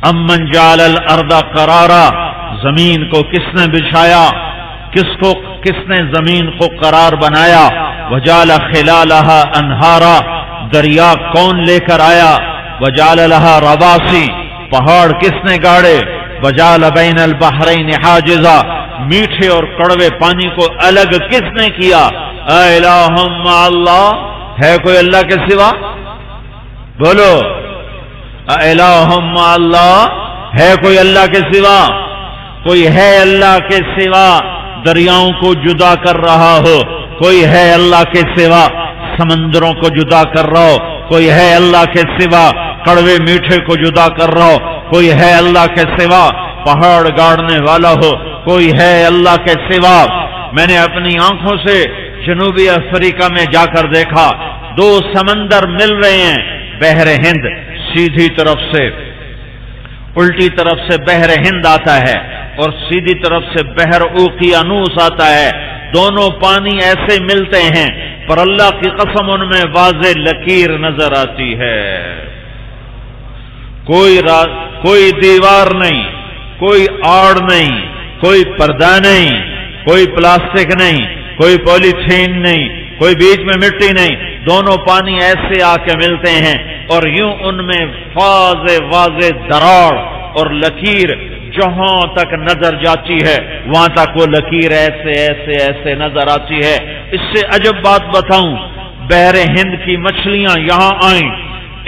امن جعل الارض قرارا، زمین کو کس نے بچھایا، کس نے زمین کو قرار بنایا، وجعل خلالها انہارا، دریا کون لے کر آیا، وجعل لها رواسی، پہاڑ کس نے گاڑے، وجعل بین البحرین حاجزا، میٹھے اور کڑوے پانی کو الگ کس نے کیا۔ الہ مع اللہ، ہے کوئی اللہ کے سوا؟ بولو الہ مع اللہ، ہے کوئی اللہ کے سوا؟ کوئی ہے اللہ کے سوا دریاؤں کو جدا کر رہا ہو؟ کوئی ہے اللہ کے سوا سمندروں کو جدا کر رہا ہو؟ کوئی ہے اللہ کے سوا کڑوے میٹھے کو جدا کر رہا ہو؟ کوئی ہے اللہ کے سوا پہاڑ گاڑنے والا ہو؟ کوئی ہے اللہ کے سوا؟ میں نے اپنی آنکھوں سے جنوبی افریقہ میں جا کر دیکھا، دو سمندر مل رہے ہیں، بحر ہند سیدھی طرف سے، الٹی طرف سے بحر ہند آتا ہے اور سیدھی طرف سے بحر اوقیانوس آتا ہے، دونوں پانی ایسے ملتے ہیں پر اللہ کی قسم ان میں واضح لکیر نظر آتی ہے، کوئی دیوار نہیں، کوئی آڑ نہیں، کوئی پردہ نہیں، کوئی پلاسٹک نہیں، کوئی پولی تھین نہیں، کوئی بیچ میں مٹی نہیں، دونوں پانی ایسے آ کے ملتے ہیں اور یوں ان میں واضح دراڑ اور لکیر جہاں تک نظر جاتی ہے وہاں تک وہ لکیر ایسے نظر آتی ہے۔ اس سے عجب بات بتاؤں، بحر ہند کی مچھلیاں یہاں آئیں،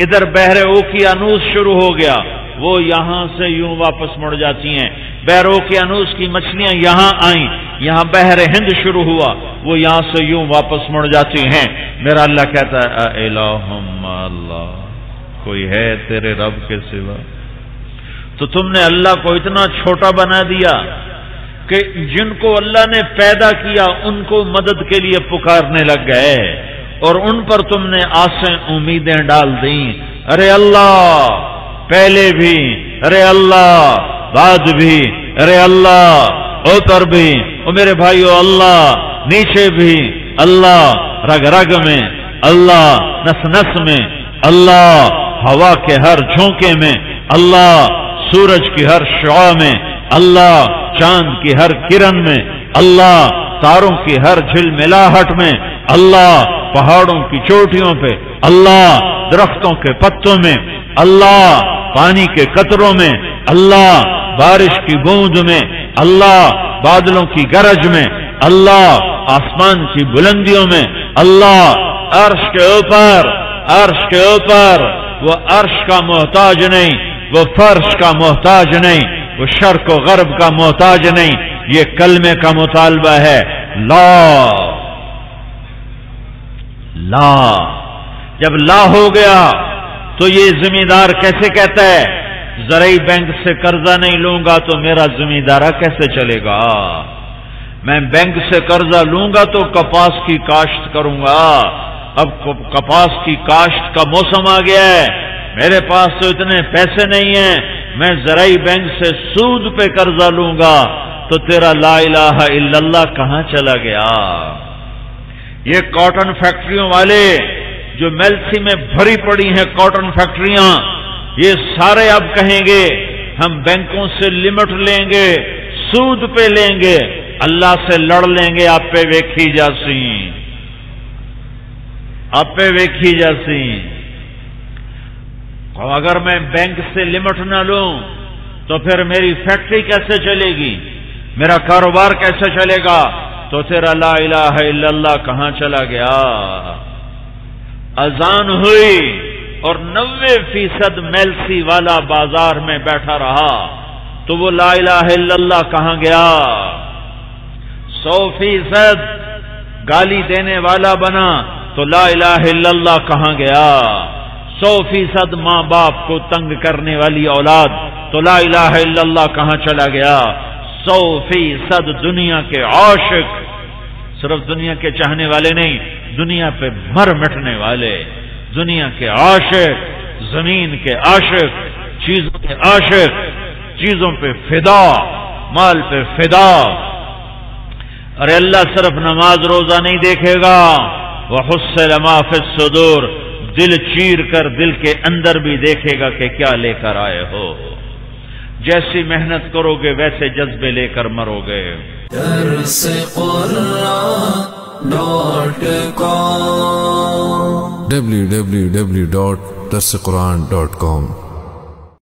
ادھر بحر اوقیانوس شروع ہو گیا، وہ یہاں سے یوں واپس مڑ جاتی ہیں، بحر اوقیانوس کی مچھلیاں یہاں آئیں، یہاں بحر ہند شروع ہوا، وہ یہاں سے یوں واپس مڑ جاتی ہیں۔ میرا اللہ کہتا ہے الہم اللہ، کوئی ہے تیرے رب کے سوا؟ تو تم نے اللہ کو اتنا چھوٹا بنا دیا کہ جن کو اللہ نے پیدا کیا ان کو مدد کے لیے پکارنے لگ گئے اور ان پر تم نے آسیں امیدیں ڈال دیں۔ ارے اللہ پہلے بھی، ارے اللہ بعد بھی، ارے اللہ اوپر بھی، او میرے بھائیو اللہ نیچے بھی، اللہ رگ رگ میں، اللہ نس نس میں، اللہ ہوا کے ہر جھونکے میں، اللہ سورج کی ہر شعاع میں، اللہ چاند کی ہر کرن میں، اللہ تاروں کی ہر جھلملاہٹ میں، اللہ پہاڑوں کی چوٹیوں پہ، اللہ درختوں کے پتوں میں، اللہ پانی کے قطروں میں، اللہ بارش کی بوند میں، اللہ بادلوں کی گرج میں، اللہ آسمان کی بلندیوں میں، اللہ عرش کے اوپر وہ عرش کا محتاج نہیں، وہ فرش کا محتاج نہیں، وہ شرق و غرب کا محتاج نہیں، یہ کلمے کا مطالبہ ہے، لا جب لا ہو گیا تو یہ زمیندار کیسے کہتا ہے زرعی بینک سے قرضہ نہیں لوں گا تو میرا زمیندارہ کیسے چلے گا؟ میں بینک سے قرضہ لوں گا تو کپاس کی کاشت کروں گا، اب کپاس کی کاشت کا موسم آ گیا ہے، میرے پاس تو اتنے پیسے نہیں ہیں، میں زرعی بینک سے سود پہ قرضہ لوں گا تو تیرا لا الہ الا اللہ کہاں چلا گیا؟ یہ کاٹن فیکٹریوں والے جو میلسی میں بھری پڑی ہیں کاٹن فیکٹریاں، یہ سارے اب کہیں گے ہم بینکوں سے لمٹ لیں گے، سود پہ لیں گے، اللہ سے لڑ لیں گے، آپ پہ ویکھی جاسی، آپ پہ ویکھی جاسی۔ اگر میں بینک سے لمٹ نہ لوں تو پھر میری فیکٹری کیسے چلے گی، میرا کاروبار کیسے چلے گا؟ تو تیرا لا الہ الا اللہ کہاں چلا گیا؟ اذان ہوئی اور 90% میلسی والا بازار میں بیٹھا رہا تو وہ لا الہ الا اللہ کہاں گیا؟ 100% گالی دینے والا بنا تو لا الہ الا اللہ کہاں گیا؟ 100% ماں باپ کو تنگ کرنے والی اولاد تو لا الہ الا اللہ کہاں چلا گیا؟ 100% دنیا کے عاشق، صرف دنیا کے چاہنے والے نہیں، دنیا پہ مر مٹنے والے، دنیا کے عاشق، زمین کے عاشق، چیزوں کے عاشق، چیزوں پہ فدا، مال پہ فدا۔ ارے اللہ صرف نماز روزہ نہیں دیکھے گا، وَحُصِّلَ مَا فِي الصُّدُورِ، دل چیر کر دل کے اندر بھی دیکھے گا کہ کیا لے کر آئے ہو۔ جیسی محنت کرو گے ویسے جذبے لے کر مرو گے. www.darsequran.com